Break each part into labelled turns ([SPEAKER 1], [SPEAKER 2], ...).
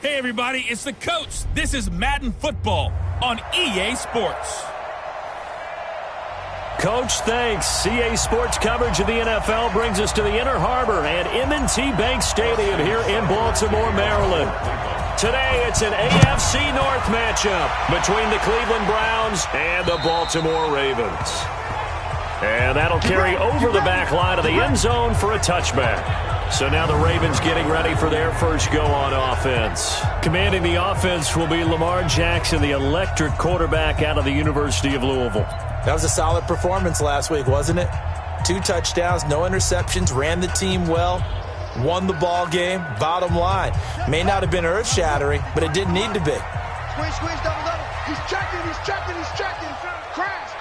[SPEAKER 1] Hey everybody, it's the coach. This is Madden Football on EA Sports.
[SPEAKER 2] Coach, thanks. EA Sports coverage of the NFL brings us to the Inner Harbor and M&T Bank Stadium here in Baltimore, Maryland. Today, it's an AFC North matchup between the Cleveland Browns and the Baltimore Ravens. And that'll carry over the back line of the end zone for a touchback. So now the Ravens getting ready for their first go on offense. Commanding the offense will be Lamar Jackson, the electric quarterback out of the University of Louisville.
[SPEAKER 3] That was a solid performance last week, wasn't it? 2 touchdowns, no interceptions, ran the team well, won the ball game. Bottom line, may not have been earth-shattering, but it didn't need to be.
[SPEAKER 4] Squeeze, double. He's checking. Crash.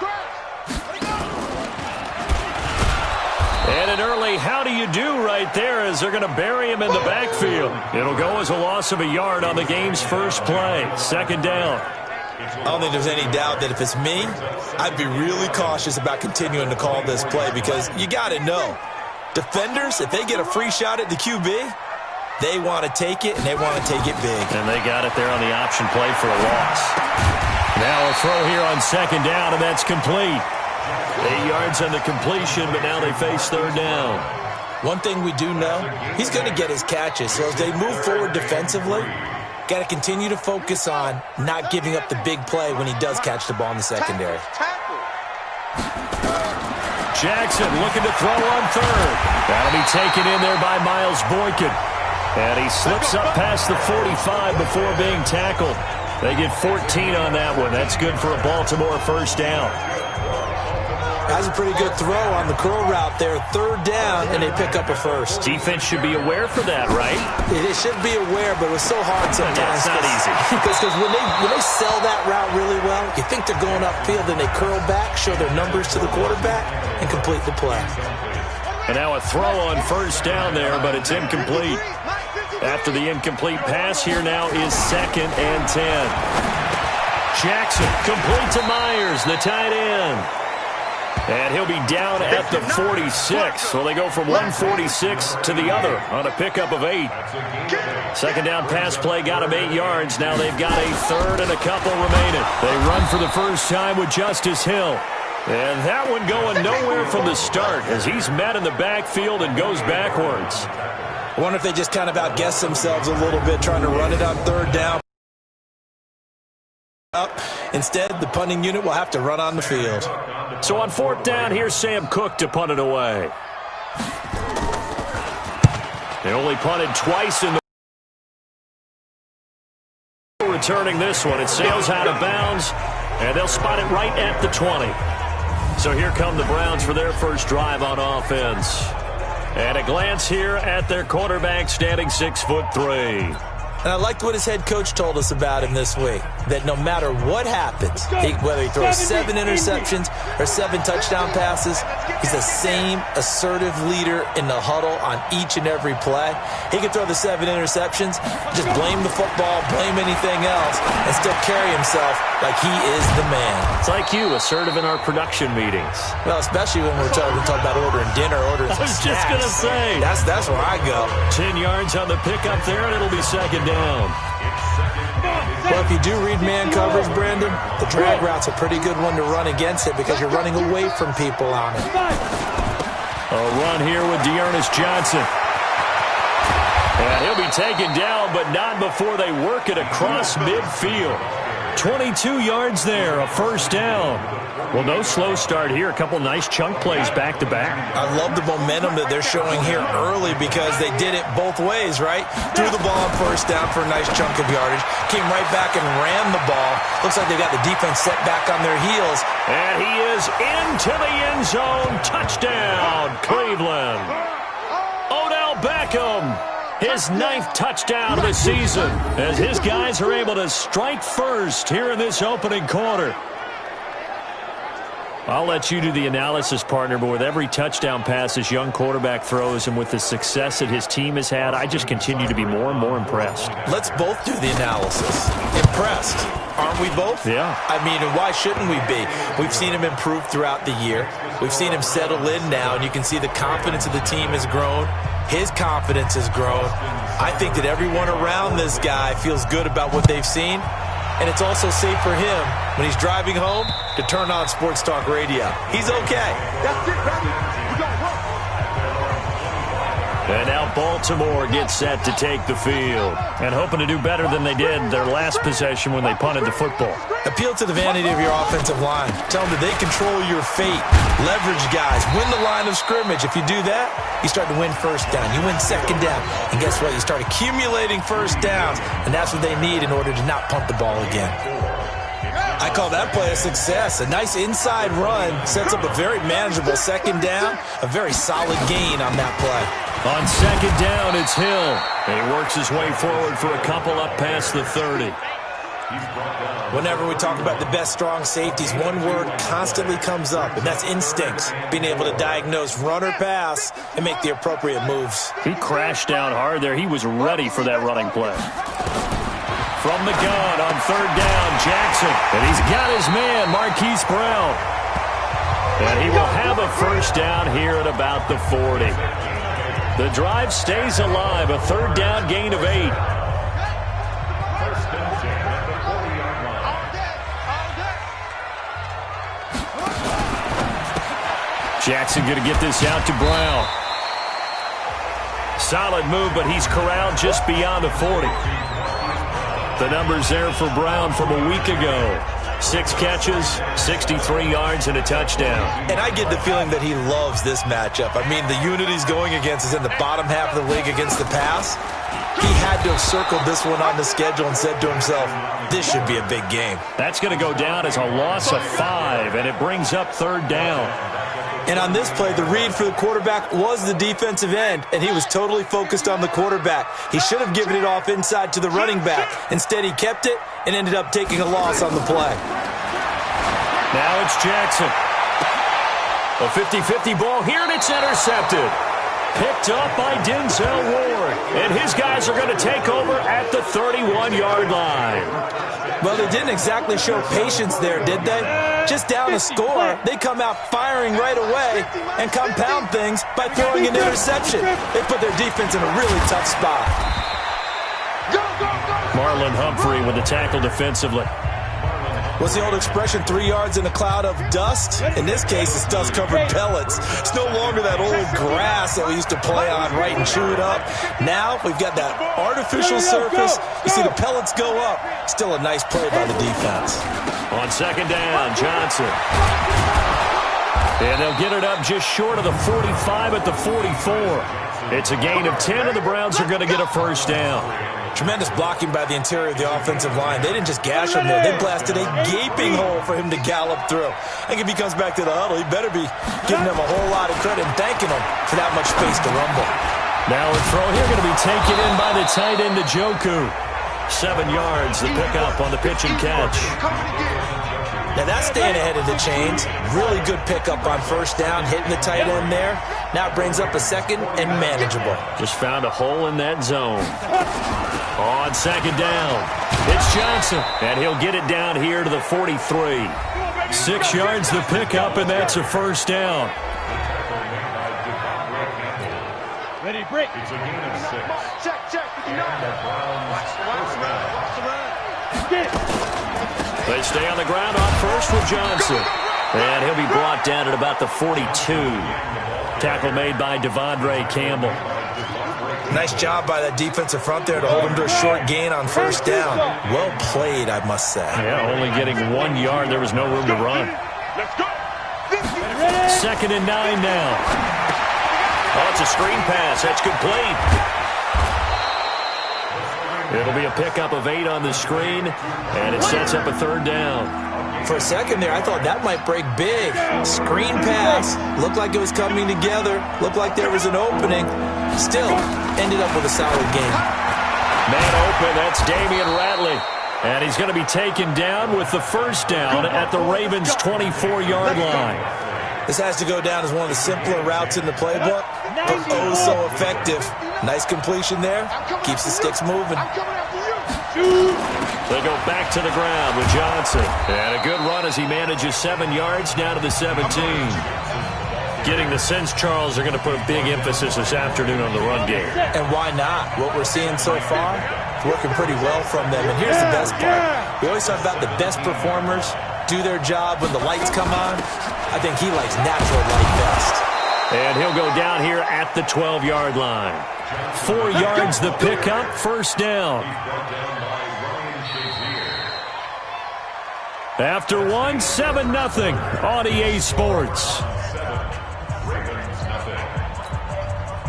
[SPEAKER 2] And an early how do you do right there as they're going to bury him in the backfield. It'll go as a loss of a yard on the game's first play. Second down.
[SPEAKER 3] I don't think there's any doubt that if it's me, I'd be really cautious about continuing to call this play because you got to know, defenders, if they get a free shot at the QB, they want to take it, and they want to take it big.
[SPEAKER 2] And they got it there on the option play for a loss. Now a throw here on second down, and that's complete. 8 yards on the completion, but now they face third down.
[SPEAKER 3] One thing we do know, he's going to get his catches. So as they move forward defensively, got to continue to focus on not giving up the big play when he does catch the ball in the secondary.
[SPEAKER 2] Jackson looking to throw on third. That'll be taken in there by Miles Boykin. And he slips up past the 45 before being tackled. They get 14 on that one. That's good for a Baltimore first down.
[SPEAKER 3] That's a pretty good throw on the curl route there. Third down, and they pick up a first.
[SPEAKER 2] Defense should be aware for that, right?
[SPEAKER 3] It should be aware, but it was so hard sometimes.
[SPEAKER 2] Yeah, it's not easy.
[SPEAKER 3] Because when they sell that route really well, you think they're going upfield, then they curl back, show their numbers to the quarterback, and complete the play.
[SPEAKER 2] And now a throw on first down there, but it's incomplete. After the incomplete pass, here now is 2nd and 10. Jackson complete to Myers, the tight end. And he'll be down at the 46. Well, they go from 146 to the other on a pickup of 8. Second down pass play got him 8 yards. Now they've got a third and a couple remaining. They run for the first time with Justice Hill. And that one going nowhere from the start as he's met in the backfield and goes backwards.
[SPEAKER 3] I wonder if they just kind of outguessed themselves a little bit trying to run it on third down. Instead, the punting unit will have to run on the field.
[SPEAKER 2] So on 4th down, here's Sam Cook to punt it away. They only punted twice in the returning this one. It sails out of bounds, and they'll spot it right at the 20. So here come the Browns for their first drive on offense. And a glance here at their quarterback standing 6'3".
[SPEAKER 3] And I liked what his head coach told us about him this week, that no matter what happens, whether he throws 7 interceptions or 7 touchdown passes, he's the same assertive leader in the huddle on each and every play. He can throw the 7 interceptions, just blame the football, blame anything else, and still carry himself like he is the man.
[SPEAKER 2] It's like you, assertive in our production meetings.
[SPEAKER 3] Well, especially when we're talking about ordering dinner, ordering some snacks.
[SPEAKER 2] I was just going to say.
[SPEAKER 3] That's where I go.
[SPEAKER 2] 10 yards on the pickup there, and it'll be second down.
[SPEAKER 3] Well, if you do read man coverage, Brandon, the drag route's a pretty good one to run against it because you're running away from people on it.
[SPEAKER 2] A run here with Dearness Johnson. And he'll be taken down, but not before they work it across midfield. 22 yards there, a first down. Well, no slow start here. A couple nice chunk plays back-to-back.
[SPEAKER 3] I love the momentum that they're showing here early because they did it both ways, right? Threw the ball on first down for a nice chunk of yardage. Came right back and ran the ball. Looks like they got the defense set back on their heels.
[SPEAKER 2] And he is into the end zone. Touchdown, Cleveland. Odell Beckham. His 9th touchdown of the season as his guys are able to strike first here in this opening quarter. I'll let you do the analysis, partner, but with every touchdown pass this young quarterback throws and with the success that his team has had, I just continue to be more and more impressed.
[SPEAKER 3] Let's both do the analysis. Impressed. Aren't we both?
[SPEAKER 2] Yeah.
[SPEAKER 3] I mean, and why shouldn't we be? We've seen him improve throughout the year. We've seen him settle in now, and you can see the confidence of the team has grown. His confidence has grown. I think that everyone around this guy feels good about what they've seen. And it's also safe for him when he's driving home to turn on Sports Talk Radio. He's okay.
[SPEAKER 4] That's it, baby. We're going to work.
[SPEAKER 2] And now Baltimore gets set to take the field. And hoping to do better than they did their last possession when they punted the football.
[SPEAKER 3] Appeal to the vanity of your offensive line. Tell them that they control your fate. Leverage guys. Win the line of scrimmage. If you do that, you start to win first down. You win second down. And guess what? You start accumulating first downs. And that's what they need in order to not punt the ball again. I call that play a success. A nice inside run sets up a very manageable second down. A very solid gain on that play.
[SPEAKER 2] On second down, it's Hill. And he works his way forward for a couple up past the 30.
[SPEAKER 3] Whenever we talk about the best strong safeties, one word constantly comes up, and that's instincts. Being able to diagnose run or pass and make the appropriate moves.
[SPEAKER 2] He crashed down hard there. He was ready for that running play. From the gun on third down, Jackson. And he's got his man, Marquise Brown. And he will have a first down here at about the 40. The drive stays alive, a third down gain of 8. Jackson going to get this out to Brown. Solid move, but he's corralled just beyond the 40. The numbers there for Brown from a week ago. 6 catches, 63 yards, and a touchdown.
[SPEAKER 3] And I get the feeling that he loves this matchup. I mean, the unit he's going against is in the bottom half of the league against the pass. He had to have circled this one on the schedule and said to himself, this should be a big game.
[SPEAKER 2] That's going to go down as a loss of 5, and it brings up third down.
[SPEAKER 3] And on this play, the read for the quarterback was the defensive end, and he was totally focused on the quarterback. He should have given it off inside to the running back. Instead, he kept it and ended up taking a loss on the play.
[SPEAKER 2] Now it's Jackson. A 50-50 ball here, and it's intercepted. Picked up by Denzel Ward. And his guys are going to take over at the 31-yard line.
[SPEAKER 3] Well, they didn't exactly show patience there, did they? Just down a score, they come out firing right away and compound things by throwing an interception. They put their defense in a really tough spot.
[SPEAKER 2] Marlon Humphrey with the tackle defensively.
[SPEAKER 3] What's the old expression, 3 yards in a cloud of dust? In this case, it's dust-covered pellets. It's no longer that old grass that we used to play on, right, and chew it up. Now we've got that artificial surface. You see the pellets go up. Still a nice play by the defense.
[SPEAKER 2] On second down, Johnson. And they'll get it up just short of the 45 at the 44. It's a gain of 10, and the Browns are going to get a first down.
[SPEAKER 3] Tremendous blocking by the interior of the offensive line. They didn't just gash him there. They blasted a gaping hole for him to gallop through. I think if he comes back to the huddle, he better be giving them a whole lot of credit and thanking them for that much space to rumble.
[SPEAKER 2] Now a throw here going to be taken in by the tight end, Njoku. 7 yards, the pickup on the pitch and catch.
[SPEAKER 3] Now that's staying ahead of the chains. Really good pickup on first down, hitting the tight end there. Now it brings up a second and manageable.
[SPEAKER 2] Just found a hole in that zone. On second down, it's Johnson, and he'll get it down here to the 43. 6 yards the pickup, and that's a first down.
[SPEAKER 4] Ready, break. It's a gain of 6. Check. Watch the run. Get it.
[SPEAKER 2] They stay on the ground on first with Johnson. And he'll be brought down at about the 42. Tackle made by Devondre Campbell.
[SPEAKER 3] Nice job by that defensive front there to hold him to a short gain on first down. Well played, I must say.
[SPEAKER 2] Yeah, only getting 1 yard. There was no room to run.
[SPEAKER 4] Let's go.
[SPEAKER 2] 2nd and 9 now. Oh, it's a screen pass. That's complete. It'll be a pickup of 8 on the screen, and it sets up a third down.
[SPEAKER 3] For a second there, I thought that might break big. Screen pass. Looked like it was coming together. Looked like there was an opening. Still, ended up with a solid game.
[SPEAKER 2] Man open, that's Damian Ratley. And he's going to be taken down with the first down at the Ravens' 24-yard line.
[SPEAKER 3] This has to go down as one of the simpler routes in the playbook, but oh so effective. Nice completion there. Keeps the sticks moving.
[SPEAKER 2] They go back to the ground with Johnson. And a good run as he manages 7 yards down to the 17. getting the sense, Charles, they're going to put a big emphasis this afternoon on the run game.
[SPEAKER 3] And why not? What we're seeing so far, it's working pretty well from them. And here's the best part. We always talk about the best performers do their job when the lights come on. I think he likes natural light best.
[SPEAKER 2] And he'll go down here at the 12-yard line. 4 yards the pickup, first down. After 1, 7-0 on EA Sports.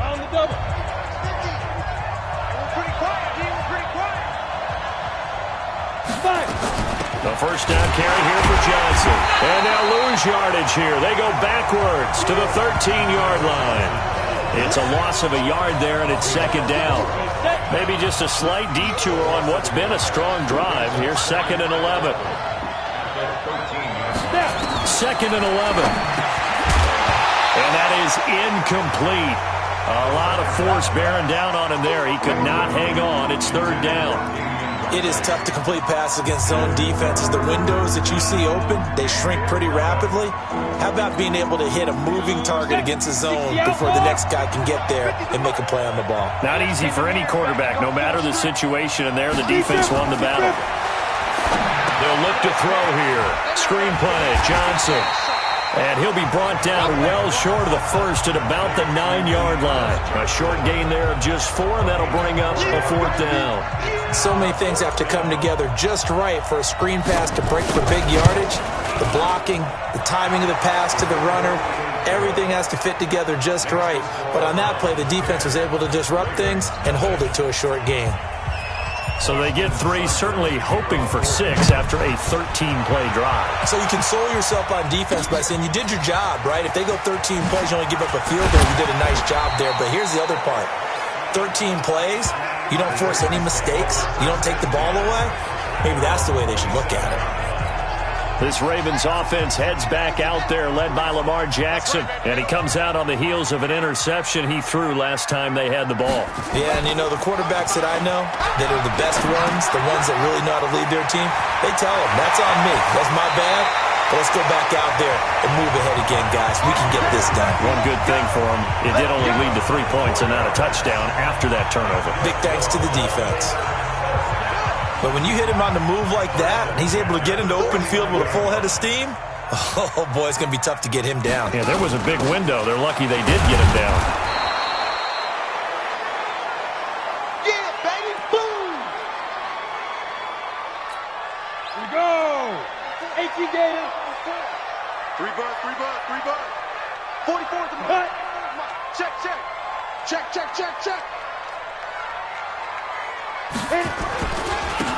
[SPEAKER 4] On the double. Pretty quiet, pretty quiet.
[SPEAKER 2] The first down carry here for Johnson. And they'll lose yardage here. They go backwards to the 13-yard line. It's a loss of a yard there, and it's second down. Maybe just a slight detour on what's been a strong drive. Here's 2nd and 11. 2nd and 11. And that is incomplete. A lot of force bearing down on him there. He could not hang on. It's 3rd down.
[SPEAKER 3] It is tough to complete passes against zone defenses. The windows that you see open, they shrink pretty rapidly. How about being able to hit a moving target against a zone before the next guy can get there and make a play on the ball?
[SPEAKER 2] Not easy for any quarterback, no matter the situation, and there the defense won the battle. They'll look to throw here. Screenplay, Johnson. And he'll be brought down well short of the first at about the 9-yard line. A short gain there of just 4, and that'll bring up a 4th down.
[SPEAKER 3] So many things have to come together just right for a screen pass to break for big yardage. The blocking, the timing of the pass to the runner, everything has to fit together just right. But on that play, the defense was able to disrupt things and hold it to a short gain.
[SPEAKER 2] So they get 3, certainly hoping for 6 after a 13-play drive.
[SPEAKER 3] So you console yourself on defense by saying you did your job, right? If they go 13 plays, you only give up a field goal, you did a nice job there. But here's the other part. 13 plays, you don't force any mistakes, you don't take the ball away. Maybe that's the way they should look at it.
[SPEAKER 2] This Ravens offense heads back out there, led by Lamar Jackson. And he comes out on the heels of an interception he threw last time they had the ball.
[SPEAKER 3] Yeah, and you know, the quarterbacks that I know that are the best ones, the ones that really know how to lead their team, they tell them, that's on me. That's my bad. But let's go back out there and move ahead again, guys. We can get this done.
[SPEAKER 2] One good thing for him, it did only lead to 3 points and not a touchdown after that turnover.
[SPEAKER 3] Big thanks to the defense. But when you hit him on the move like that, and he's able to get into open field with a full head of steam, oh, boy, it's going to be tough to get him down.
[SPEAKER 2] Yeah, there was a big window. They're lucky they did get him down.
[SPEAKER 4] Yeah, baby, boom! Here we go! 18 Gator. 3 butt. 44 to the butt. Check.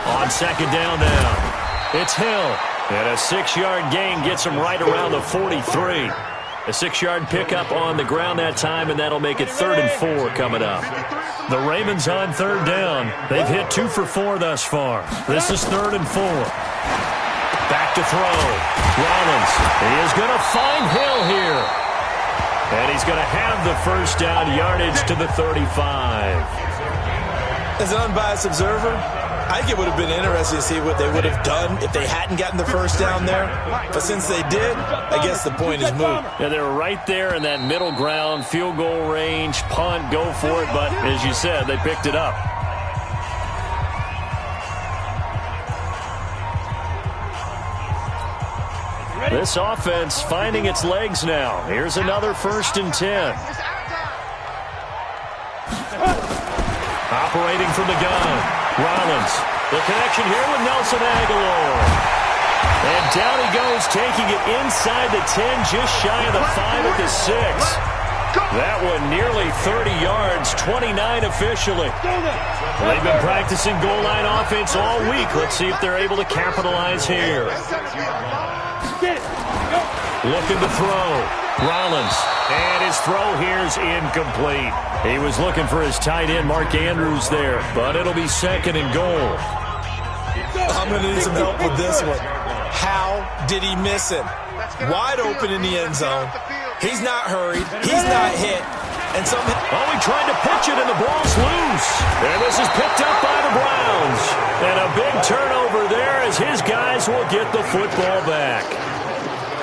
[SPEAKER 2] On 2nd down now, it's Hill. And a 6-yard gain gets him right around the 43. A 6-yard pickup on the ground that time, and that'll make it 3rd and 4 coming up. The Ravens on 3rd down. They've hit 2 for 4 thus far. This is 3rd and 4. Back to throw. Rollins. He is going to find Hill here. And he's going to have the first down, yardage to the 35.
[SPEAKER 3] As an unbiased observer, I think it would have been interesting to see what they would have done if they hadn't gotten the first down there. But since they did, I guess the point is moot.
[SPEAKER 2] Yeah, they were right there in that middle ground, field goal range, punt, go for it. But as you said, they picked it up. This offense finding its legs now. Here's another 1st and 10. Operating from the gun. Rollins. The connection here with Nelson Aguilar. And down he goes, taking it inside the 10, just shy of the 5 at the 6. That one nearly 30 yards, 29 officially. They've been practicing goal line offense all week. Let's see if they're able to capitalize here. Looking to throw. Rollins. And his throw here is incomplete. He was looking for his tight end, Mark Andrews, there. But it'll be 2nd and goal.
[SPEAKER 3] I'm going to need some help with this one. How did he miss him? Wide open in the end zone. He's not hurried. He's not hit. And somehow...
[SPEAKER 2] Oh, he tried to pitch it, and the ball's loose. And this is picked up by the Browns. And a big turnover there as his guys will get the football back.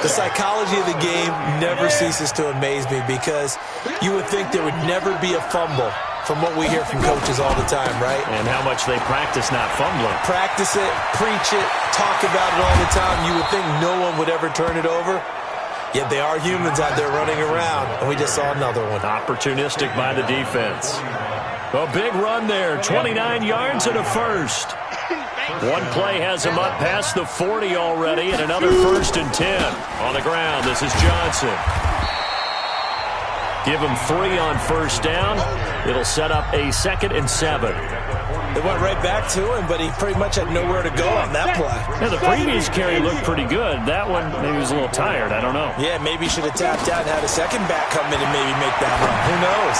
[SPEAKER 3] The psychology of the game never ceases to amaze me because you would think there would never be a fumble from what we hear from coaches all the time, right?
[SPEAKER 2] And how much they practice not fumbling.
[SPEAKER 3] Practice it, preach it, talk about it all the time. You would think no one would ever turn it over. Yet they are humans out there running around, and we just saw another one.
[SPEAKER 2] Opportunistic by the defense. A big run there, 29 yards and a first. One play has him up past the 40 already, and another 1st and 10. On the ground, this is Johnson. Give him 3 on 1st down. It'll set up a 2nd and 7.
[SPEAKER 3] They went right back to him, but he pretty much had nowhere to go on that play.
[SPEAKER 2] Yeah, the previous carry looked pretty good. That one, maybe he was a little tired. I don't know.
[SPEAKER 3] Yeah, maybe he should have tapped out and had a second back come in and maybe make that run. Who knows?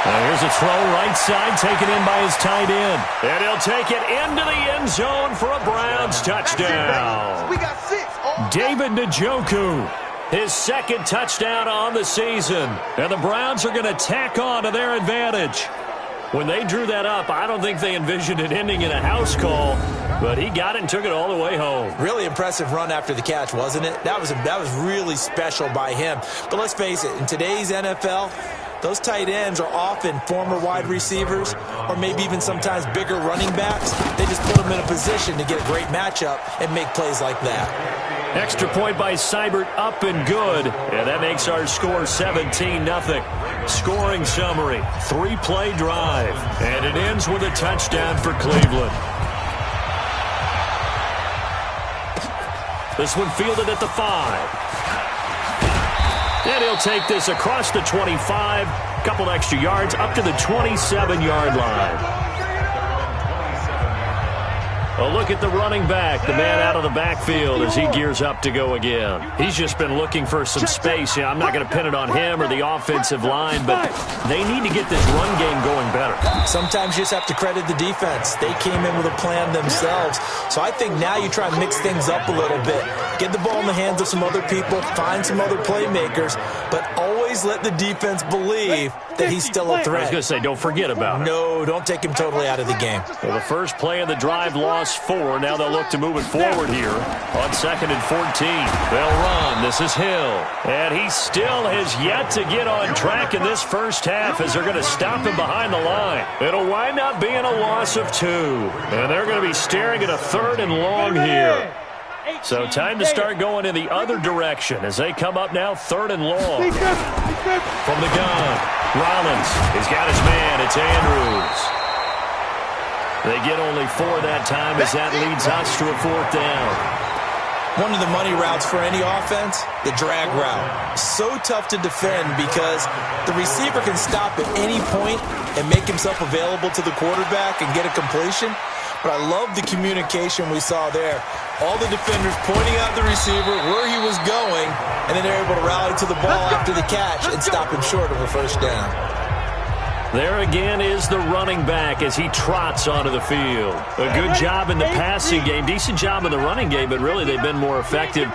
[SPEAKER 2] Here's a throw right side taken in by his tight end. And he'll take it into the end zone for a Browns touchdown.
[SPEAKER 4] We got 6.
[SPEAKER 2] David Njoku, his 2nd touchdown on the season. And the Browns are going to tack on to their advantage. When they drew that up, I don't think they envisioned it ending in a house call, but he got it and took it all the way home.
[SPEAKER 3] Really impressive run after the catch, wasn't it? That was really special by him. But let's face it, in today's NFL, those tight ends are often former wide receivers or maybe even sometimes bigger running backs. They just put them in a position to get a great matchup and make plays like that.
[SPEAKER 2] Extra point by Seibert, up and good. And that makes our score 17-0. Scoring summary, 3-play drive. And it ends with a touchdown for Cleveland. This one fielded at the 5. And he'll take this across the 25. Couple extra yards up to the 27-yard line. A look at the running back, the man out of the backfield as he gears up to go again. He's just been looking for some space. Yeah, I'm not going to pin it on him or the offensive line, but they need to get this run game going better.
[SPEAKER 3] Sometimes you just have to credit the defense. They came in with a plan themselves. So I think now you try and mix things up a little bit. Get the ball in the hands of some other people, find some other playmakers, but always let the defense believe that he's still a threat.
[SPEAKER 2] I was going to say, don't forget about it.
[SPEAKER 3] No, don't take him totally out of the game.
[SPEAKER 2] Well, the first play of the drive lost 4. Now they'll look to move it forward here on 2nd and 14. They'll run. This is Hill. And he still has yet to get on track in this first half as they're going to stop him behind the line. It'll wind up being a loss of 2. And they're going to be staring at a 3rd and long here. So time to start going in the other direction as they come up now 3rd and long. From the gun, Rollins. He's got his man. It's Andrews. They get only 4 that time as that leads us to a 4th down.
[SPEAKER 3] One of the money routes for any offense, the drag route. So tough to defend because the receiver can stop at any point and make himself available to the quarterback and get a completion. But I love the communication we saw there. All the defenders pointing out the receiver, where he was going, and then they're able to rally to the ball after the catch and stop him short of a 1st down.
[SPEAKER 2] There again is the running back as he trots onto the field. A good job in the passing game, decent job in the running game, but really they've been more effective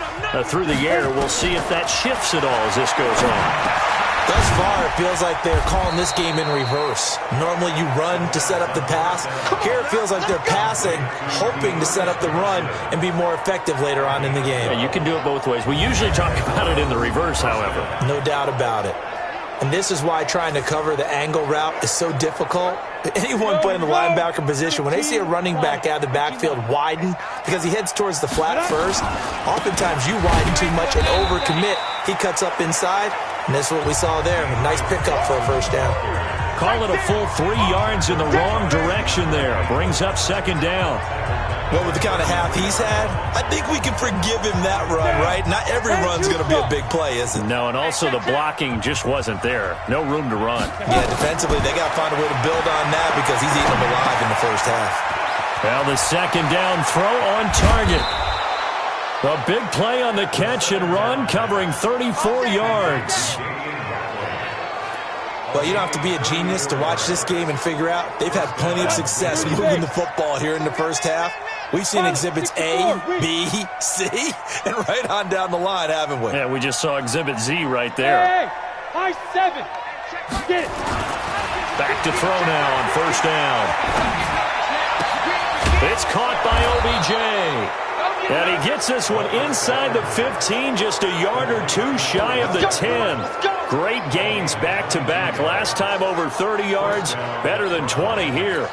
[SPEAKER 2] through the air. We'll see if that shifts at all as this goes on.
[SPEAKER 3] Thus far, it feels like they're calling this game in reverse. Normally you run to set up the pass. Here it feels like they're passing, hoping to set up the run and be more effective later on in the game.
[SPEAKER 2] Yeah, you can do it both ways. We usually talk about it in the reverse, however.
[SPEAKER 3] No doubt about it. And this is why trying to cover the angle route is so difficult. Anyone playing the linebacker position, when they see a running back out of the backfield widen because he heads towards the flat first, oftentimes you widen too much and overcommit. He cuts up inside, and that's what we saw there. A nice pickup for a 1st down.
[SPEAKER 2] Call it a full 3 yards in the wrong direction there. Brings up 2nd down.
[SPEAKER 3] Well, with the kind of half he's had, I think we can forgive him that run, right? Not every run's going to be a big play, is it?
[SPEAKER 2] No, and also the blocking just wasn't there. No room to run.
[SPEAKER 3] Yeah, defensively, they got to find a way to build on that because he's eating them alive in the first half.
[SPEAKER 2] Well, the 2nd down throw on target. A big play on the catch and run, covering 34 yards.
[SPEAKER 3] Well, you don't have to be a genius to watch this game and figure out they've had plenty of success moving the football here in the first half. We've seen exhibits A, B, C, and right on down the line, haven't we?
[SPEAKER 2] Yeah, we just saw exhibit Z right there.
[SPEAKER 4] Hey, high 7. Get it.
[SPEAKER 2] Back to throw now on 1st down. It's caught by OBJ. And he gets this one inside the 15, just a yard or two shy of the 10. Great gains back-to-back. Last time over 30 yards, better than 20 here.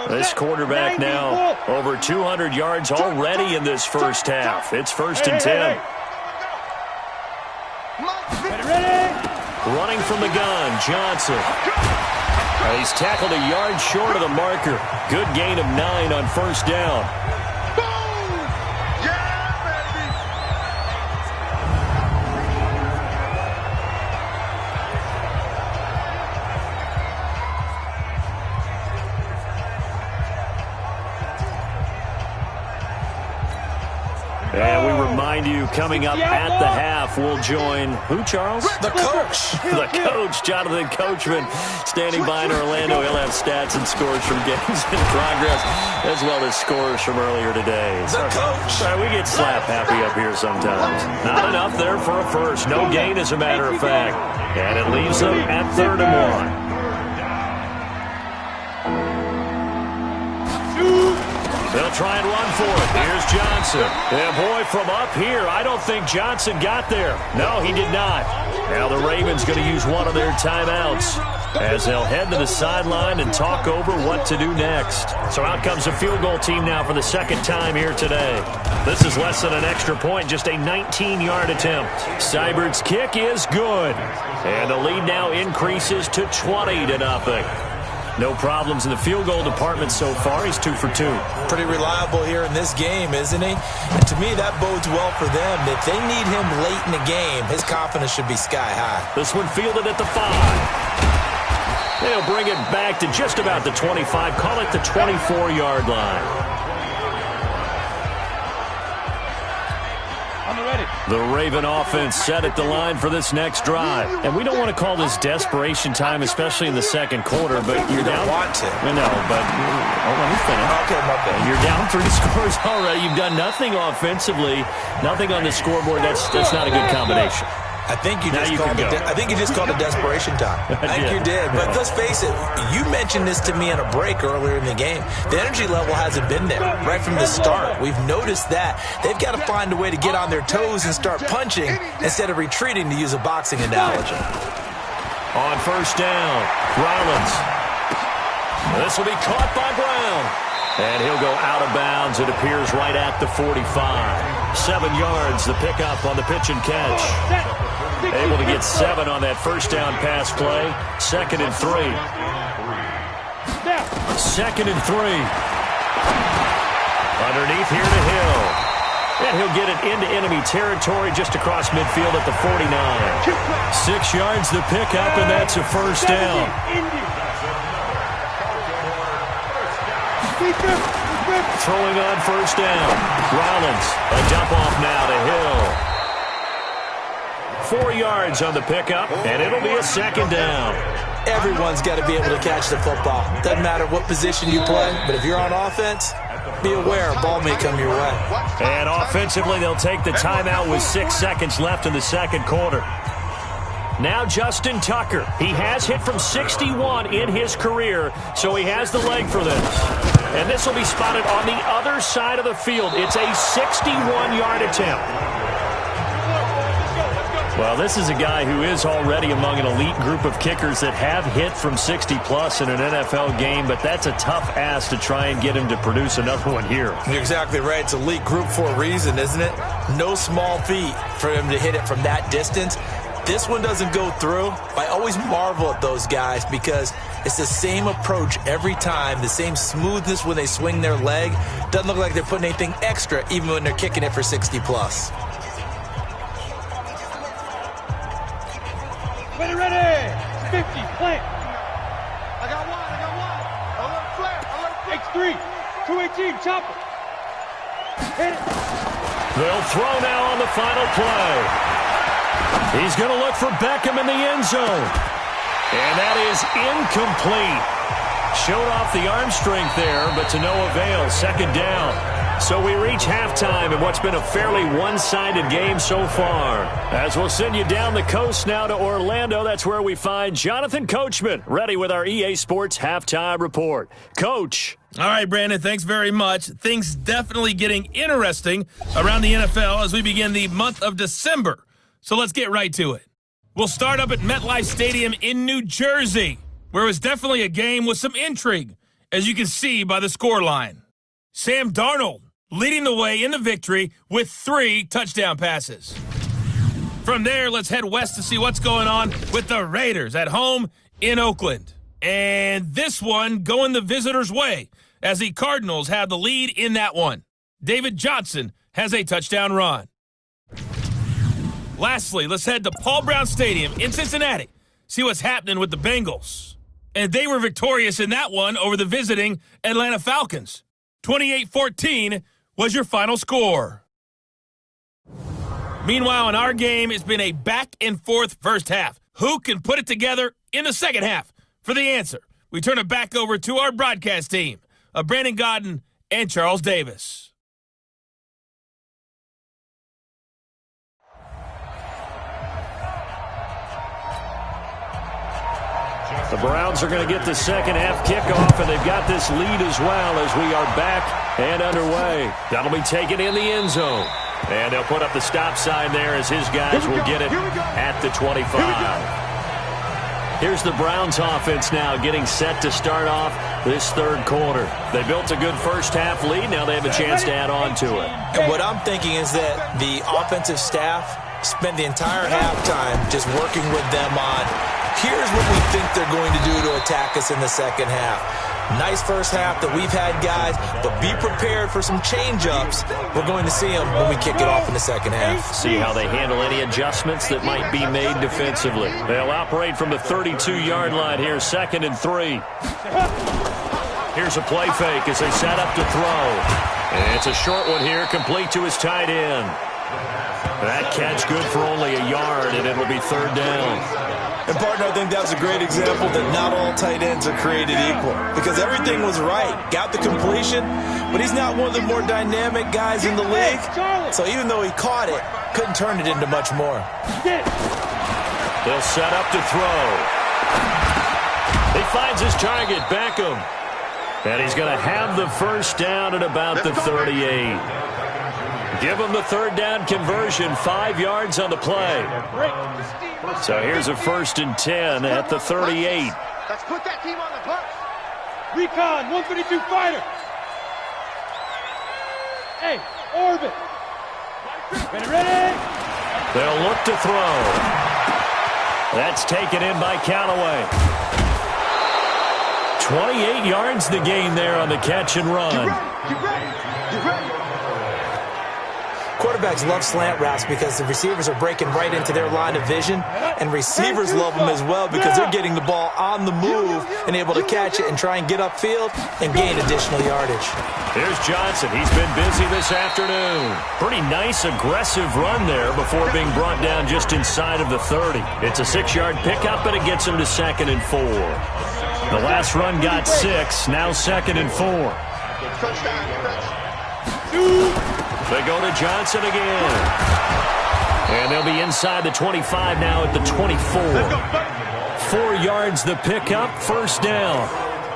[SPEAKER 2] This quarterback now over 200 yards already in this first half. It's 1st and 10. Running from the gun, Johnson. He's tackled a yard short of the marker. Good gain of 9 on 1st down. And we remind you, coming up at the half, we'll join who, Charles?
[SPEAKER 3] The coach.
[SPEAKER 2] The coach, Jonathan Coachman, standing by in Orlando. He'll have stats and scores from games in progress, as well as scores from earlier today.
[SPEAKER 3] The coach.
[SPEAKER 2] Sorry, we get slap happy up here sometimes. Not enough there for a first. No gain, as a matter of fact. And it leaves them at 3rd and 1. They'll try and run for it. Here's Johnson. And boy, from up here, I don't think Johnson got there. No, he did not. Now the Ravens going to use one of their timeouts as they'll head to the sideline and talk over what to do next. So out comes the field goal team now for the 2nd time here today. This is less than an extra point, just a 19-yard attempt. Seibert's kick is good. And the lead now increases to 20-0. No problems in the field goal department so far. He's 2 for 2.
[SPEAKER 3] Pretty reliable here in this game, isn't he? And to me, that bodes well for them. If they need him late in the game, his confidence should be sky high.
[SPEAKER 2] This one fielded at the 5. They'll bring it back to just about the 25. Call it the 24-yard line. The Raven offense set at the line for this next drive. And we don't want to call this desperation time, especially in the 2nd quarter, but you're down.
[SPEAKER 3] You don't want to.
[SPEAKER 2] No, but let me finish.
[SPEAKER 3] Okay, my bad.
[SPEAKER 2] You're down 3 scores already. You've done nothing offensively, nothing on the scoreboard. That's not a good combination.
[SPEAKER 3] I think you just called it desperation time. I think you did. But let's face it, you mentioned this to me in a break earlier in the game. The energy level hasn't been there right from the start. We've noticed that. They've got to find a way to get on their toes and start punching instead of retreating, to use a boxing analogy.
[SPEAKER 2] On 1st down, Rollins. This will be caught by Brown. And he'll go out of bounds, it appears, right at the 45. 7 yards, the pickup on the pitch and catch. Able to get 7 on that 1st down pass play. 2nd and 3. 2nd and 3. Underneath here to Hill. And he'll get it into enemy territory just across midfield at the 49. 6 yards the pickup, and that's a 1st down. Throwing on 1st down. Rollins, a dump off now to Hill. 4 yards on the pickup, and it'll be a 2nd down.
[SPEAKER 3] Everyone's got to be able to catch the football. Doesn't matter what position you play, but if you're on offense, be aware a ball may come your way.
[SPEAKER 2] And offensively, they'll take the timeout with 6 seconds left in the 2nd quarter. Now Justin Tucker. He has hit from 61 in his career, so he has the leg for this. And this will be spotted on the other side of the field. It's a 61-yard attempt. Well, this is a guy who is already among an elite group of kickers that have hit from 60-plus in an NFL game, but that's a tough ask to try and get him to produce another one here.
[SPEAKER 3] You're exactly right. It's elite group for a reason, isn't it? No small feat for him to hit it from that distance. This one doesn't go through. I always marvel at those guys because it's the same approach every time, the same smoothness when they swing their leg. Doesn't look like they're putting anything extra even when they're kicking it for 60-plus.
[SPEAKER 4] Ready. 50, plant. I got one. Alert flat. X3, 218, chopper. Hit it.
[SPEAKER 2] They'll throw now on the final play. He's going to look for Beckham in the end zone. And that is incomplete. Showed off the arm strength there, but to no avail. Second down. So we reach halftime in what's been a fairly one-sided game so far. As we'll send you down the coast now to Orlando, that's where we find Jonathan Coachman, ready with our EA Sports Halftime Report. Coach.
[SPEAKER 1] All right, Brandon, thanks very much. Things definitely getting interesting around the NFL as we begin the month of December. So let's get right to it. We'll start up at MetLife Stadium in New Jersey, where it was definitely a game with some intrigue, as you can see by the scoreline. Sam Darnold leading the way in the victory with 3 touchdown passes. From there, let's head west to see what's going on with the Raiders at home in Oakland. And this one going the visitors' way as the Cardinals have the lead in that one. David Johnson has a touchdown run. Lastly, let's head to Paul Brown Stadium in Cincinnati, see what's happening with the Bengals. And they were victorious in that one over the visiting Atlanta Falcons. 28-14 was your final score. Meanwhile, in our game, it's been a back-and-forth first half. Who can put it together in the second half? For the answer, we turn it back over to our broadcast team of Brandon Godden and Charles Davis.
[SPEAKER 2] The Browns are going to get the second half kickoff, and they've got this lead as well as we are back and underway. That'll be taken in the end zone. And they'll put up the stop sign there as his guys will get it at the 25. Here's the Browns offense now getting set to start off this third quarter. They built a good first half lead. Now they have a chance to add on to it.
[SPEAKER 3] And what I'm thinking is that the offensive staff spent the entire halftime just working with them on, here's what we think they're going to do to attack us in the second half. Nice first half that we've had, guys, but be prepared for some change-ups. We're going to see them when we kick it off in the second half.
[SPEAKER 2] See how they handle any adjustments that might be made defensively. They'll operate from the 32-yard line here, 2nd and 3. Here's a play fake as they set up to throw. And it's a short one here, complete to his tight end. That catch good for only a yard, and it'll be third down.
[SPEAKER 3] And, partner, I think that was a great example that not all tight ends are created equal because everything was right. Got the completion, but he's not one of the more dynamic guys in the league. So even though he caught it, couldn't turn it into much more.
[SPEAKER 2] They'll set up to throw. He finds his target, Beckham. And he's going to have the first down at about the 38. Give him the third down conversion, 5 yards on the play. So here's a 1st and 10 at the 38.
[SPEAKER 4] Let's put that team on the bus. Recon, 152 fighter. Hey, orbit. Ready.
[SPEAKER 2] They'll look to throw. That's taken in by Callaway. 28 yards the gain there on the catch and run.
[SPEAKER 4] Get ready.
[SPEAKER 3] Quarterbacks love slant routes because the receivers are breaking right into their line of vision, and receivers love them as well because they're getting the ball on the move and able to catch it and try and get upfield and gain additional yardage.
[SPEAKER 2] Here's Johnson. He's been busy this afternoon. Pretty nice, aggressive run there before being brought down just inside of the 30. It's a 6-yard pickup, and it gets him to 2nd and 4. The last run got 6, now 2nd and 4. They go to Johnson again. And they'll be inside the 25 now at the 24. 4 yards the pickup, first down.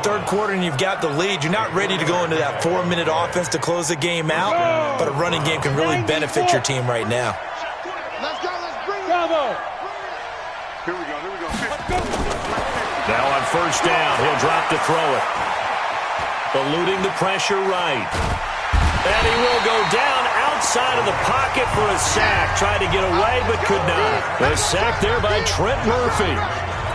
[SPEAKER 3] Third quarter and you've got the lead. You're not ready to go into that 4-minute offense to close the game out, but a running game can really benefit your team right now.
[SPEAKER 4] Let's bring it. Bravo. Here we go.
[SPEAKER 2] Now on first down, he'll drop to throw it. Eluding the pressure right. And he will go down outside of the pocket for a sack. Tried to get away, but could not. A sack there by Trent Murphy.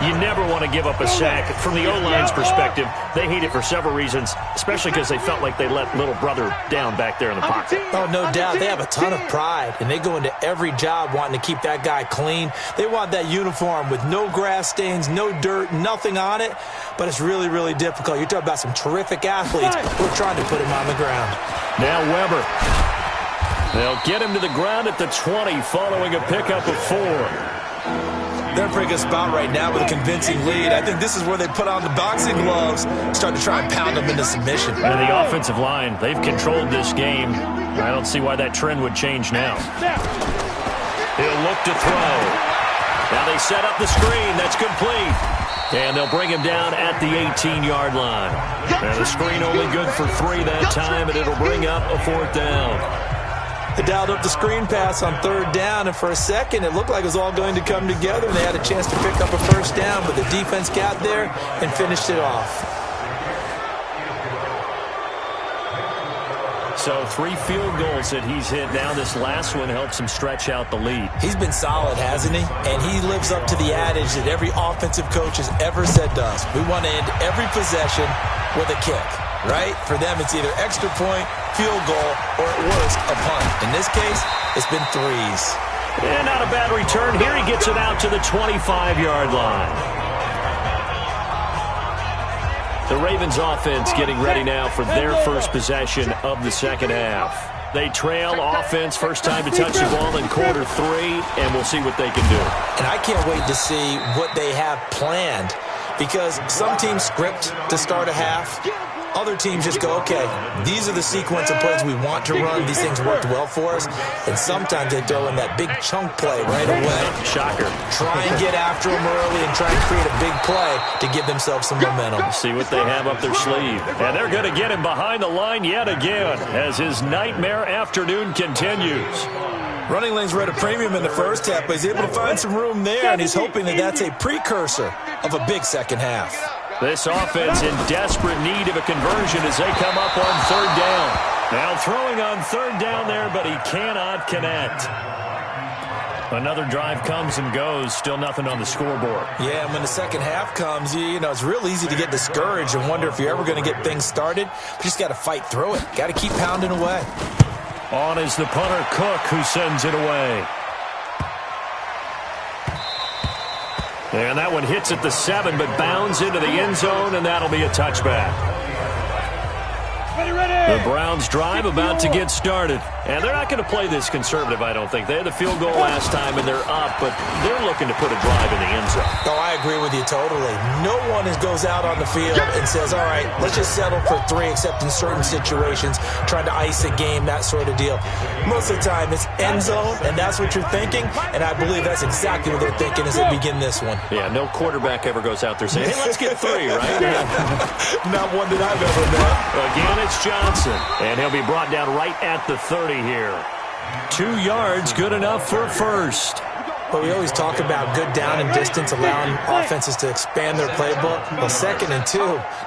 [SPEAKER 2] You never want to give up a sack. From the O-line's perspective, they hate it for several reasons, especially because they felt like they let little brother down back there in the pocket.
[SPEAKER 3] Oh, no doubt. They have a ton of pride, and they go into every job wanting to keep that guy clean. They want that uniform with no grass stains, no dirt, nothing on it, but it's really, really difficult. You're talking about some terrific athletes who are trying to put him on the ground.
[SPEAKER 2] Now Weber. They'll get him to the ground at the 20 following a pickup of 4.
[SPEAKER 3] They're in a pretty good spot right now with a convincing lead. I think this is where they put on the boxing gloves, start to try and pound them into submission.
[SPEAKER 2] And the offensive line, they've controlled this game. I don't see why that trend would change now. He'll look to throw. Now they set up the screen. That's complete. And they'll bring him down at the 18-yard line. And the screen only good for 3 that time, and it'll bring up a 4th down.
[SPEAKER 3] They dialed up the screen pass on 3rd down, and for a second it looked like it was all going to come together, and they had a chance to pick up a 1st down, but the defense got there and finished it off.
[SPEAKER 2] So 3 field goals that he's hit now. This last one helps him stretch out the lead.
[SPEAKER 3] He's been solid, hasn't he? And he lives up to the adage that every offensive coach has ever said to us. We want to end every possession with a kick, right? For them, it's either extra point, field goal, or at worst, a punt. In this case, it's been 3s.
[SPEAKER 2] And not a bad return. Here he gets it out to the 25-yard line. The Ravens offense getting ready now for their first possession of the second half. They trail offense, first time to touch the ball in quarter 3, and we'll see what they can do.
[SPEAKER 3] And I can't wait to see what they have planned, because some teams script to start a half. Other teams just go, okay, these are the sequence of plays we want to run. These things worked well for us. And sometimes they throw in that big chunk play right away.
[SPEAKER 2] Shocker.
[SPEAKER 3] Try and get after them early and try and create a big play to give themselves some momentum.
[SPEAKER 2] See what they have up their sleeve. And they're going to get him behind the line yet again as his nightmare afternoon continues.
[SPEAKER 3] Running lanes were at a premium in the first half, but he's able to find some room there, and he's hoping that that's a precursor of a big second half.
[SPEAKER 2] This offense in desperate need of a conversion as they come up on 3rd down. Now throwing on 3rd down there, but he cannot connect. Another drive comes and goes, still nothing on the scoreboard.
[SPEAKER 3] Yeah, and when the second half comes, you know, it's real easy to get discouraged and wonder if you're ever going to get things started. But you just got to fight through it. Got to keep pounding away.
[SPEAKER 2] On is the punter, Cook, who sends it away. And that one hits at the 7, but bounds into the end zone, and that'll be a touchback. The Browns drive about to get started. And they're not going to play this conservative, I don't think. They had the field goal last time, and they're up, but they're looking to put a drive in the end zone.
[SPEAKER 3] Oh, I agree with you totally. No one goes out on the field and says, all right, let's just settle for 3, except in certain situations, trying to ice a game, that sort of deal. Most of the time, it's end zone, and that's what you're thinking, and I believe that's exactly what they're thinking as they begin this one.
[SPEAKER 2] Yeah, no quarterback ever goes out there saying, hey, let's get 3, right?
[SPEAKER 3] Not one that I've ever met.
[SPEAKER 2] Again, it's Johnson, and he'll be brought down right at the 30 here. 2 yards, good enough for a first.
[SPEAKER 3] Well, we always talk about good down and distance, allowing offenses to expand their playbook. Well, 2nd and 2,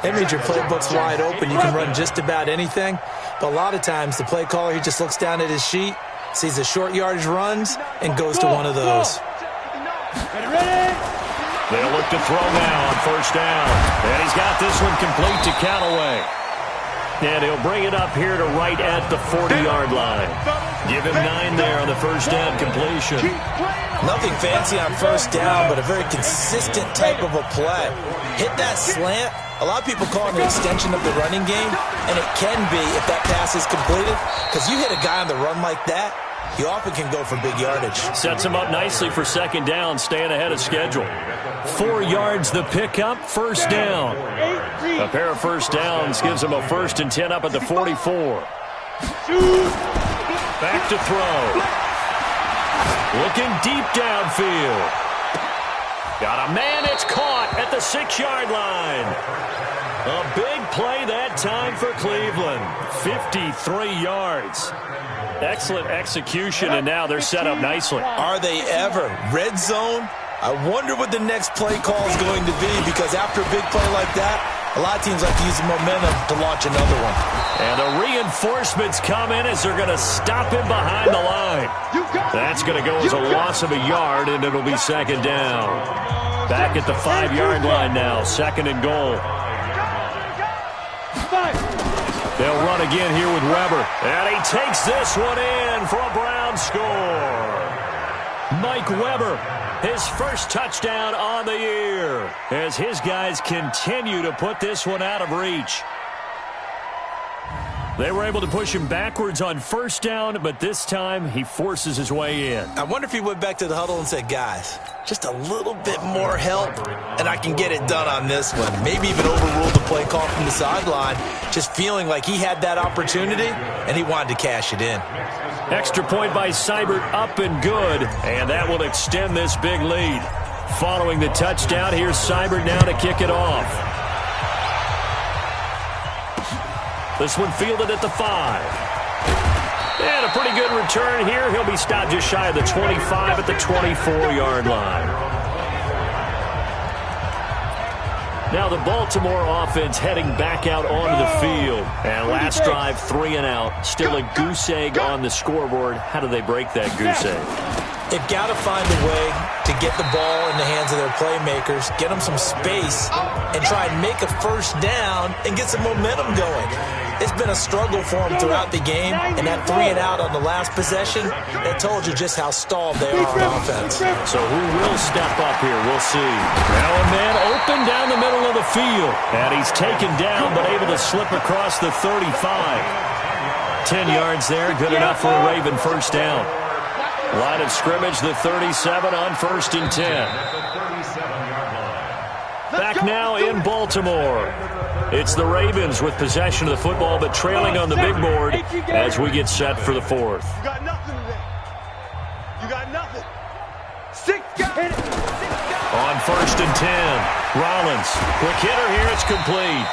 [SPEAKER 3] that means your playbook's wide open. You can run just about anything. But a lot of times, the play caller, he just looks down at his sheet, sees the short yardage runs, and goes to one of those.
[SPEAKER 2] They'll look to throw now on 1st down. And he's got this one complete to Callaway. And he'll bring it up here to right at the 40-yard line. Give him 9 there on the 1st down completion.
[SPEAKER 3] Nothing fancy on 1st down, but a very consistent type of a play. Hit that slant. A lot of people call it an extension of the running game, and it can be if that pass is completed, because you hit a guy on the run like that, he often can go for big yardage.
[SPEAKER 2] Sets him up nicely for 2nd down, staying ahead of schedule. 4 yards the pickup, 1st down. A pair of 1st downs gives him a 1st and 10 up at the 44. Back to throw. Looking deep downfield. Got a man, it's caught at the 6-yard line. A big play that time for Cleveland. 53 yards. Excellent execution, and now they're set up nicely.
[SPEAKER 3] Are they ever? Red zone? I wonder what the next play call is going to be, because after a big play like that, a lot of teams like to use the momentum to launch another one.
[SPEAKER 2] And the reinforcements come in as they're going to stop him behind the line. That's going to go as a loss of a yard, and it'll be 2nd down. Back at the 5-yard line now, 2nd and goal. They'll run again here with Weber. And he takes this one in for a Brown score. Mike Weber, his first touchdown on the year, as his guys continue to put this one out of reach. They were able to push him backwards on first down, but this time he forces his way in.
[SPEAKER 3] I wonder if he went back to the huddle and said, guys, just a little bit more help, and I can get it done on this one. Maybe even overruled the play call from the sideline, just feeling like he had that opportunity, and he wanted to cash it in.
[SPEAKER 2] Extra point by Seibert, up and good, and that will extend this big lead. Following the touchdown, here's Seibert now to kick it off. This one fielded at the 5. And a pretty good return here. He'll be stopped just shy of the 25 at the 24-yard line. Now the Baltimore offense heading back out onto the field. And last drive, 3 and out. Still a goose egg on the scoreboard. How do they break that goose egg?
[SPEAKER 3] They've got to find a way to get the ball in the hands of their playmakers, get them some space, and try and make a first down and get some momentum going. It's been a struggle for them throughout the game, and that 3 and out on the last possession, that told you just how stalled they are on offense.
[SPEAKER 2] So who will step up here? We'll see. Now a man open down the middle of the field, and he's taken down but able to slip across the 35. 10 yards there, good enough for a Raven first down. Line of scrimmage, the 37 on 1st and 10. Back now in Baltimore. It's the Ravens with possession of the football, but trailing on the big board as we get set for the 4th.
[SPEAKER 4] You got nothing today. You got nothing. 6 guys.
[SPEAKER 2] On 1st and 10. Rollins. Quick hitter here. It's complete.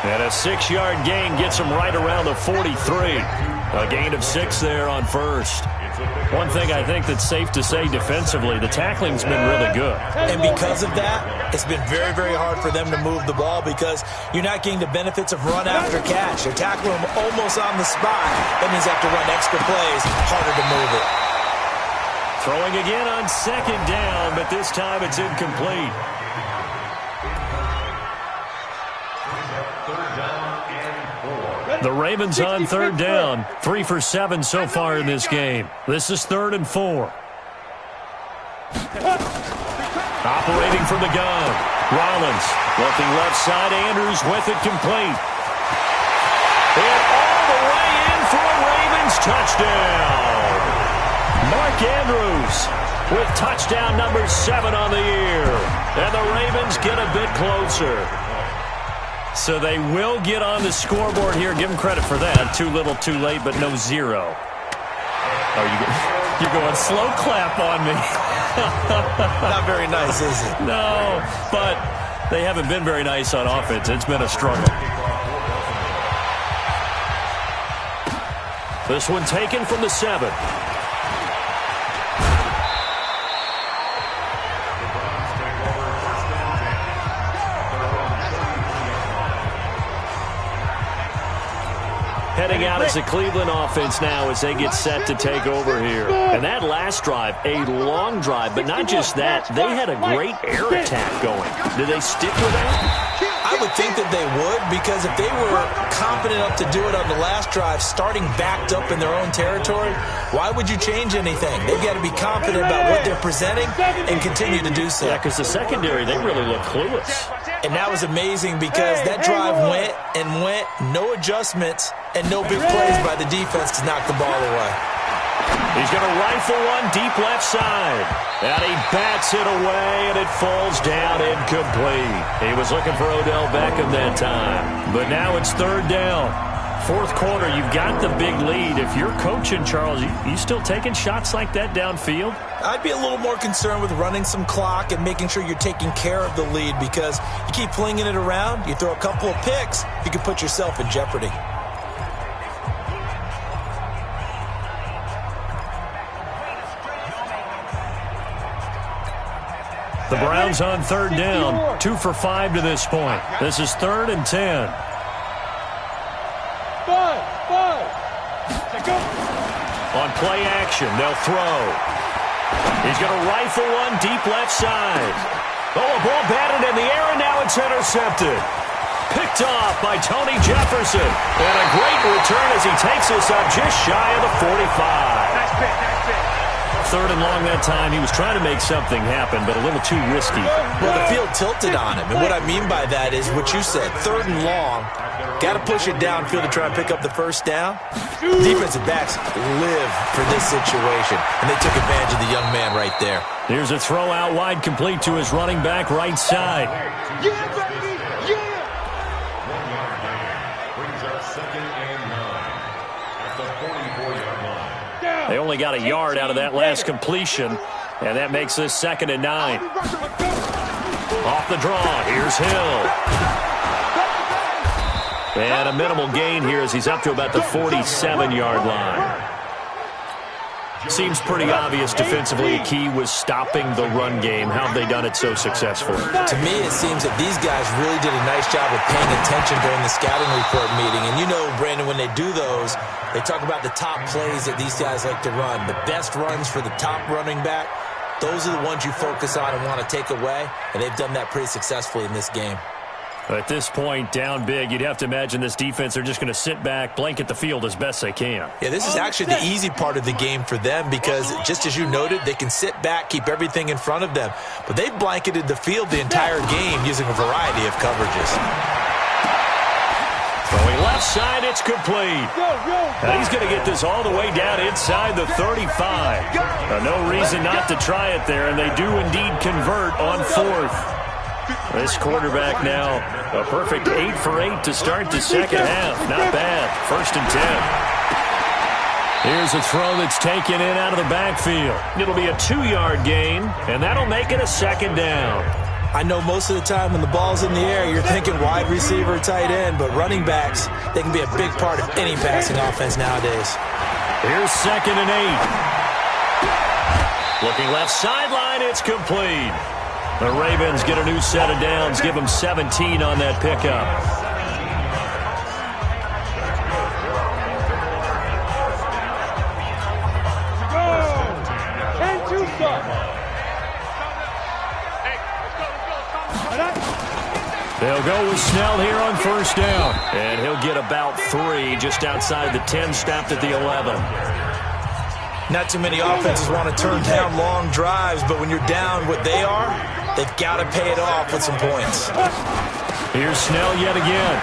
[SPEAKER 2] And a 6-yard gain gets him right around the 43. A gain of 6 there on 1st. One thing I think that's safe to say defensively, the tackling's been really good.
[SPEAKER 3] And because of that, it's been very, very hard for them to move the ball because you're not getting the benefits of run after catch. They're tackling them almost on the spot. That means they have to run extra plays, harder to move it.
[SPEAKER 2] Throwing again on 2nd down, but this time it's incomplete. The Ravens on 3rd down. 3 for 7 so far in this game. This is 3rd and 4. Operating from the gun. Rollins looking left side. Andrews with it complete. And all the way in for a Ravens touchdown. Mark Andrews with touchdown number 7 on the year. And the Ravens get a bit closer. So they will get on the scoreboard here. Give them credit for that. Too little, too late, but no 0. Oh, you're going slow clap on me.
[SPEAKER 3] Not very nice, is it?
[SPEAKER 2] No, but they haven't been very nice on offense. It's been a struggle. This one taken from the 7. Heading out as the Cleveland offense now as they get set to take over here. And that last drive, a long drive, but not just that. They had a great air attack going. Did they stick with that?
[SPEAKER 3] I would think that they would, because if they were confident enough to do it on the last drive, starting backed up in their own territory, why would you change anything? They've got to be confident about what they're presenting and continue to do so.
[SPEAKER 2] Yeah, because the secondary, they really look clueless.
[SPEAKER 3] And that was amazing because that drive went and went, no adjustments, and no big plays by the defense to knock the ball away.
[SPEAKER 2] He's going to rifle one deep left side. And he bats it away, and it falls down incomplete. He was looking for Odell Beckham that time. But now it's 3rd down. 4th quarter, you've got the big lead. If you're coaching, Charles, you still taking shots like that downfield?
[SPEAKER 3] I'd be a little more concerned with running some clock and making sure you're taking care of the lead, because you keep flinging it around, you throw a couple of picks, you can put yourself in jeopardy.
[SPEAKER 2] The Browns on 3rd down, 2 for 5 to this point. This is 3rd and 10. On play action, they'll throw. He's going to rifle one deep left side. Oh, a ball batted in the air, and now it's intercepted. Picked off by Tony Jefferson. And a great return as he takes us up just shy of the 45.
[SPEAKER 4] Nice pick, nice pick.
[SPEAKER 2] 3rd and long that time. He was trying to make something happen, but a little too risky.
[SPEAKER 3] Well, the field tilted on him, and what I mean by that is what you said, 3rd and long. Got to push it downfield to try and pick up the first down. Defensive backs live for this situation, and they took advantage of the young man right there.
[SPEAKER 2] Here's a throw out wide, complete to his running back right side.
[SPEAKER 4] Yeah, baby! Yeah! 1 yard gain brings up 2nd and 9 at the 44-yard line.
[SPEAKER 2] They only got a yard out of that last completion, and that makes this 2nd and 9. Off the draw, here's Hill. And a minimal gain here as he's up to about the 47-yard line. Seems pretty obvious defensively the key was stopping the run game. How have they done it so successfully?
[SPEAKER 3] To me, it seems that these guys really did a nice job of paying attention during the scouting report meeting. And you know, Brandon, when they do those, they talk about the top plays that these guys like to run. The best runs for the top running back, those are the ones you focus on and want to take away. And they've done that pretty successfully in this game.
[SPEAKER 2] At this point, down big, you'd have to imagine this defense are just going to sit back, blanket the field as best they can.
[SPEAKER 3] Yeah, this is actually the easy part of the game for them because, just as you noted, they can sit back, keep everything in front of them. But they've blanketed the field the entire game using a variety of coverages.
[SPEAKER 2] Throwing left side, it's complete. And he's going to get this all the way down inside the 35. No reason not to try it there, and they do indeed convert on 4th. This quarterback now, a perfect 8 for 8 to start the second half. Not bad. 1st and 10. Here's a throw that's taken in out of the backfield. It'll be a 2-yard gain, and that'll make it a 2nd down.
[SPEAKER 3] I know most of the time when the ball's in the air, you're thinking wide receiver, tight end, but running backs, they can be a big part of any passing offense nowadays.
[SPEAKER 2] Here's 2nd and 8. Looking left sideline, it's complete. The Ravens get a new set of downs, give them 17 on that pickup. They'll go with Snell here on 1st down. And he'll get about 3 just outside the 10, stopped at the 11.
[SPEAKER 3] Not too many offenses want to turn down long drives, but when you're down what they are, they've got to pay it off with some points.
[SPEAKER 2] Here's Snell yet again.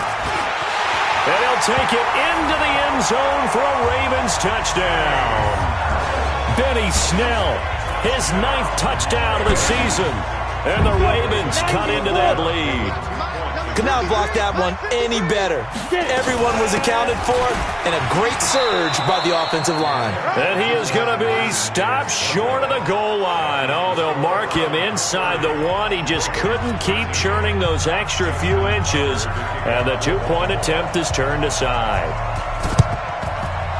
[SPEAKER 2] And he'll take it into the end zone for a Ravens touchdown. Benny Snell, his 9th touchdown of the season. And the Ravens cut into that lead.
[SPEAKER 3] Could not block that one any better. Everyone was accounted for, and a great surge by the offensive line.
[SPEAKER 2] And he is going to be stopped short of the goal line. Oh, they'll mark him inside the 1. He just couldn't keep churning those extra few inches, and the 2-point attempt is turned aside.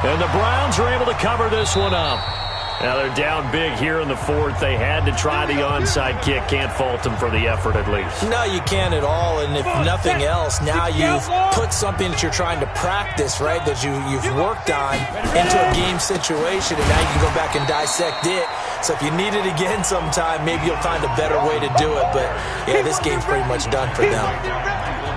[SPEAKER 2] And the Browns are able to cover this one up. Now they're down big here in the 4th. They had to try the onside kick. Can't fault them for the effort at least.
[SPEAKER 3] No, you can't at all. And if nothing else, now you've put something that you're trying to practice, right, that you've worked on into a game situation, and now you can go back and dissect it. So if you need it again sometime, maybe you'll find a better way to do it. But, yeah, this game's pretty much done for them.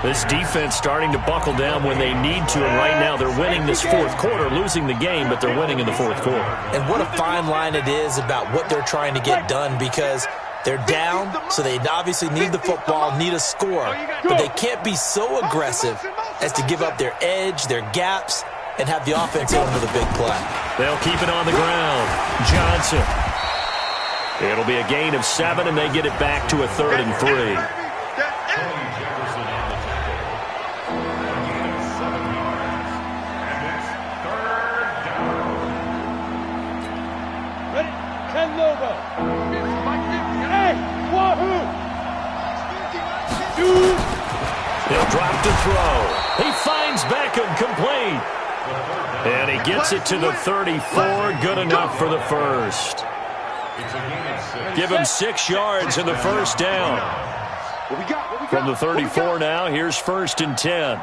[SPEAKER 2] This defense starting to buckle down when they need to, and right now they're winning this 4th quarter, losing the game, but they're winning in the 4th quarter.
[SPEAKER 3] And what a fine line it is about what they're trying to get done, because they're down, so they obviously need the football, need a score, but they can't be so aggressive as to give up their edge, their gaps, and have the offense in with a big play.
[SPEAKER 2] They'll keep it on the ground. Johnson. It'll be a gain of 7, and they get it back to a 3rd and 3. He'll drop to throw. He finds Beckham complete. And he gets it to the 34. Good enough for the 1st. Give him 6 yards in the 1st down. From the 34 now, here's 1st and 10.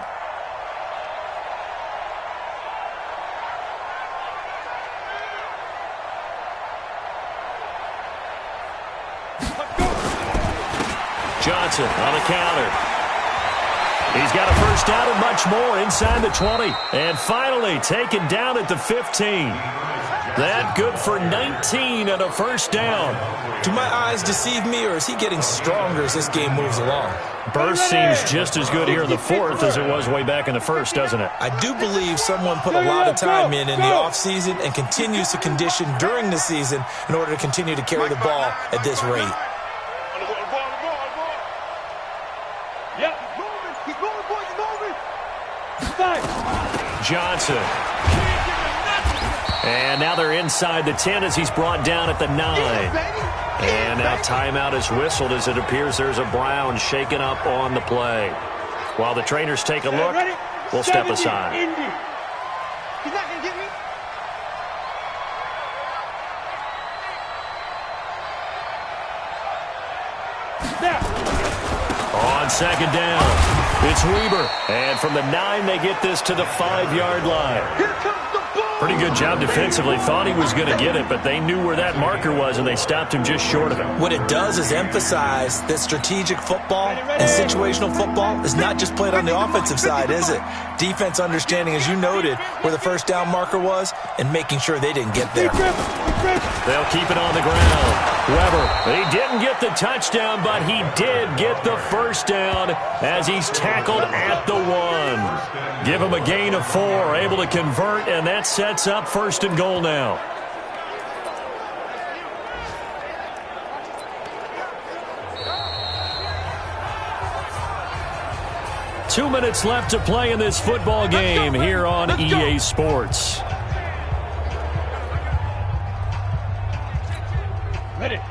[SPEAKER 2] Johnson on the counter. He's got a 1st down and much more inside the 20. And finally taken down at the 15. That good for 19 and a first down.
[SPEAKER 3] Do my eyes deceive me, or is he getting stronger as this game moves along?
[SPEAKER 2] Burst seems just as good here in the fourth as it was way back in the first, doesn't it?
[SPEAKER 3] I do believe someone put a lot of time in the offseason and continues to condition during the season in order to continue to carry the ball at this rate.
[SPEAKER 2] Johnson. And now they're inside the 10 as he's brought down at the 9. And now timeout is whistled as it appears there's a Brown shaken up on the play. While the trainers take a look, we'll step aside.
[SPEAKER 5] He's not going to get me.
[SPEAKER 2] On second down, it's Weber. And from the 9, they get this to the 5-yard line.
[SPEAKER 5] Here comes the ball.
[SPEAKER 2] Pretty good job defensively. Thought he was going to get it, but they knew where that marker was, and they stopped him just short of it.
[SPEAKER 3] What it does is emphasize that strategic football and situational football is not just played on the offensive side, is it? Defense understanding, as you noted, where the first down marker was and making sure they didn't get there.
[SPEAKER 2] They'll keep it on the ground. Weber, he didn't get the touchdown, but he did get the first down as he's tackled at the 1. Give him a gain of 4, able to convert, and that sets up first and goal now. Two minutes left to play in this football game here on EA Sports.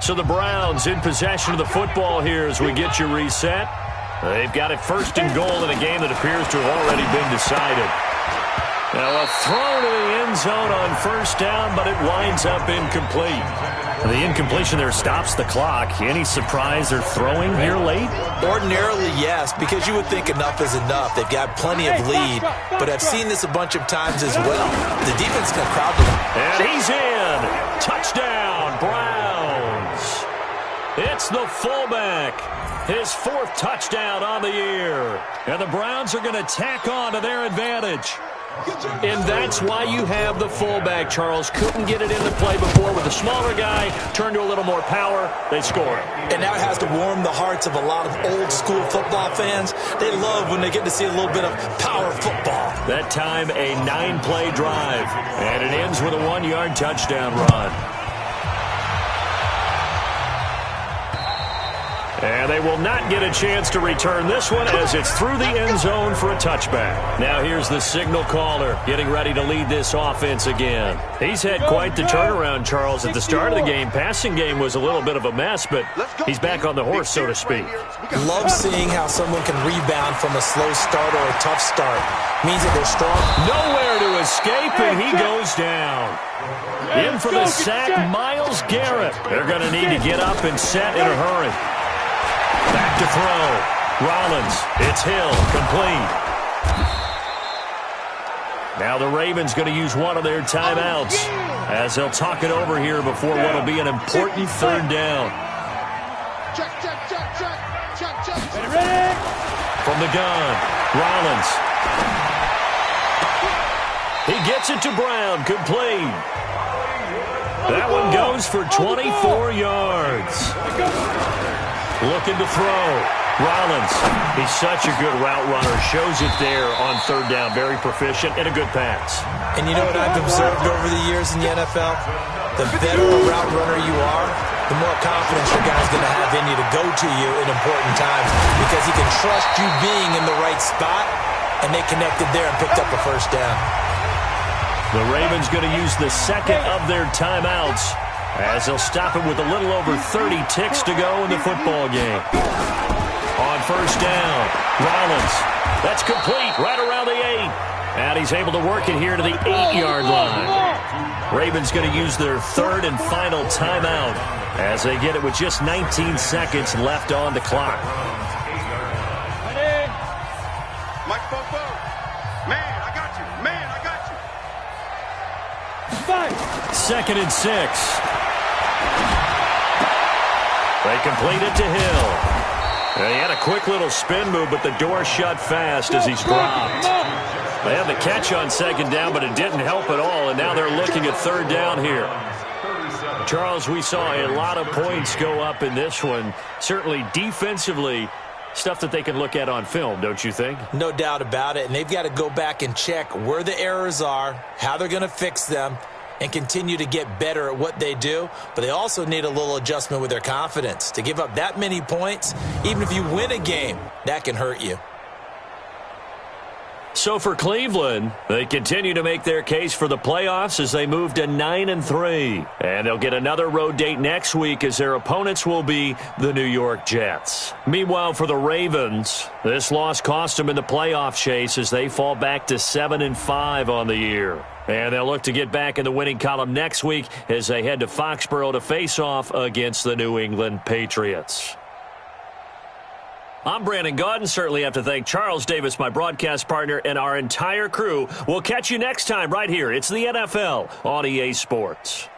[SPEAKER 2] So the Browns in possession of the football here as we get you reset. They've got it first and goal in a game that appears to have already been decided. Now a throw to the end zone on first down, but it winds up incomplete. The incompletion there stops the clock. Any surprise they're throwing here late?
[SPEAKER 3] Ordinarily, yes, because you would think enough is enough. They've got plenty of lead, but I've seen this a bunch of times as well. The defense can crowd them.
[SPEAKER 2] And he's in. Touchdown, Browns. It's the fullback. His 4th touchdown on the year. And the Browns are going to tack on to their advantage. And that's why you have the fullback, Charles. Couldn't get it into play before with the smaller guy. Turned to a little more power. They score.
[SPEAKER 3] And now it has to warm the hearts of a lot of old-school football fans. They love when they get to see a little bit of power football.
[SPEAKER 2] That time, a 9-play drive. And it ends with a 1-yard touchdown run. And they will not get a chance to return this one as it's through the end zone for a touchback. Now here's the signal caller getting ready to lead this offense again. He's had quite the turnaround, Charles. At the start of the game, passing game was a little bit of a mess, but he's back on the horse, so to speak.
[SPEAKER 3] Love seeing how someone can rebound from a slow start or a tough start. Means that they're strong.
[SPEAKER 2] Nowhere to escape, and he goes down. In for the sack, Myles Garrett. They're going to need to get up and set in a hurry. Back to throw. Rollins. It's Hill. Complete. Now the Ravens going to use one of their timeouts as they'll talk it over here before what will be an important third down.
[SPEAKER 5] Check.
[SPEAKER 2] From the gun, Rollins. He gets it to Brown. Complete. That one goes for 24 yards. Looking to throw. Rollins. He's such a good route runner. Shows it there on third down. Very proficient and a good pass.
[SPEAKER 3] And you know what I've observed over the years in the NFL? The better a route runner you are, the more confidence your guy's going to have in you to go to you in important times because he can trust you being in the right spot, and they connected there and picked up a first down.
[SPEAKER 2] The Ravens going to use the second of their timeouts as they'll stop it with a little over 30 ticks to go in the football game. On first down, Rollins. That's complete right around the 8. And he's able to work it here to the 8-yard line. Ravens going to use their third and final timeout as they get it with just 19 seconds left on the clock.
[SPEAKER 5] Mike Bobo. Man, I got you.
[SPEAKER 2] 2nd and 6. They complete it to Hill. He had a quick little spin move, but the door shut fast as he's dropped. They had the catch on second down, but it didn't help at all, and now they're looking at third down here. Charles, we saw a lot of points go up in this one. Certainly defensively, stuff that they can look at on film, don't you think?
[SPEAKER 3] No doubt about it, and they've got to go back and check where the errors are, how they're going to fix them, and continue to get better at what they do. But they also need a little adjustment with their confidence. To give up that many points, even if you win a game, that can hurt you.
[SPEAKER 2] So for Cleveland, they continue to make their case for the playoffs as they move to 9-3. And they'll get another road date next week as their opponents will be the New York Jets. Meanwhile, for the Ravens, this loss cost them in the playoff chase as they fall back to 7-5 on the year. And they'll look to get back in the winning column next week as they head to Foxborough to face off against the New England Patriots. I'm Brandon Gaudin. Certainly have to thank Charles Davis, my broadcast partner, and our entire crew. We'll catch you next time right here. It's the NFL on EA Sports.